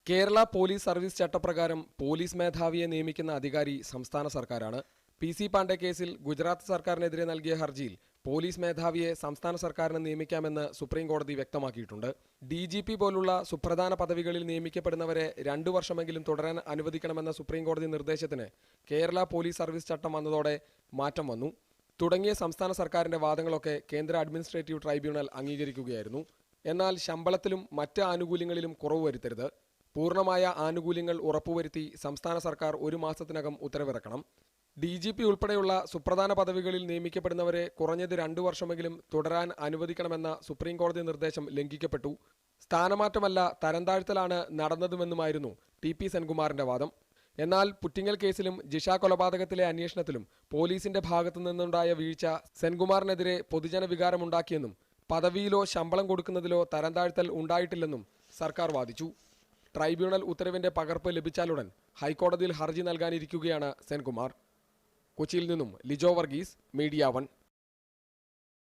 Kerala police service ചട്ടപ്രകാരം police മേധാവിയെ നിയമിക്കുന്ന അധികാരി സംസ്ഥാന സർക്കാരാണ്. പി.സി. പാണ്ഡെ കേസിൽ ഗുജറാത്ത് സർക്കാരിനെതിരെ നൽകിയ ഹർജിയിൽ പോലീസ് മേധാവിയെ സംസ്ഥാന സർക്കാരിന് നിയമിക്കാമെന്ന് സുപ്രീംകോടതി വ്യക്തമാക്കിയിട്ടുണ്ട്. DGP പോലുള്ള സുപ്രധാന പദവികളിൽ നിയമിക്കപ്പെടുന്നവരെ 2 വർഷമെങ്കിലും തുടരാൻ അനുവദിക്കണമെന്ന സുപ്രീംകോടതി നിർദ്ദേശത്തിന് കേരള പോലീസ് സർവീസ് ചട്ടം വന്നതോടെ മാറ്റം വന്നു. തുടങ്ങിയ സംസ്ഥാന സർക്കാരിന്റെ വാദങ്ങളൊക്കെ കേന്ദ്ര അഡ്മിനിസ്ട്രേറ്റീവ് ട്രൈബ്യൂണൽ അംഗീകരിക്കുകയായിരുന്നു. എന്നാൽ ശമ്പളത്തിലും മറ്റ് ആനുകൂല്യങ്ങളിലും കുറവ് വരുത്തരുത്. പൂർണ്ണമായ ആനുകൂല്യങ്ങൾ ഉറപ്പുവരുത്തി സംസ്ഥാന സർക്കാർ 1 മാസത്തിനകം ഉത്തരവിറക്കണം. DGP ഉൾപ്പെടെയുള്ള സുപ്രധാന പദവികളിൽ നിയമിക്കപ്പെടുന്നവരെ കുറഞ്ഞത് 2 വർഷമെങ്കിലും തുടരാൻ അനുവദിക്കണമെന്ന സുപ്രീംകോടതി നിർദ്ദേശം ലംഘിക്കപ്പെട്ടു. സ്ഥാനമാറ്റമല്ല, തരംതാഴ്ത്തലാണ് നടന്നതുമെന്നുമായിരുന്നു TP സെൻകുമാറിന്റെ വാദം. എന്നാൽ പുറ്റിങ്ങൽ കേസിലും ജിഷ കൊലപാതകത്തിലെ അന്വേഷണത്തിലും പോലീസിന്റെ ഭാഗത്തു നിന്നുണ്ടായ വീഴ്ച സെൻകുമാറിനെതിരെ പൊതുജന വികാരമുണ്ടാക്കിയെന്നും പദവിയിലോ ശമ്പളം കൊടുക്കുന്നതിലോ തരംതാഴ്ത്തൽ ഉണ്ടായിട്ടില്ലെന്നും സർക്കാർ വാദിച്ചു. ട്രൈബ്യൂണൽ ഉത്തരവിന്റെ പകർപ്പ് ലഭിച്ചാലുടൻ ഹൈക്കോടതിയിൽ ഹർജി നൽകാനിരിക്കുകയാണ് സെൻകുമാർ. കൊച്ചിയിൽ നിന്നും ലിജോ വർഗീസ്, മീഡിയ 1.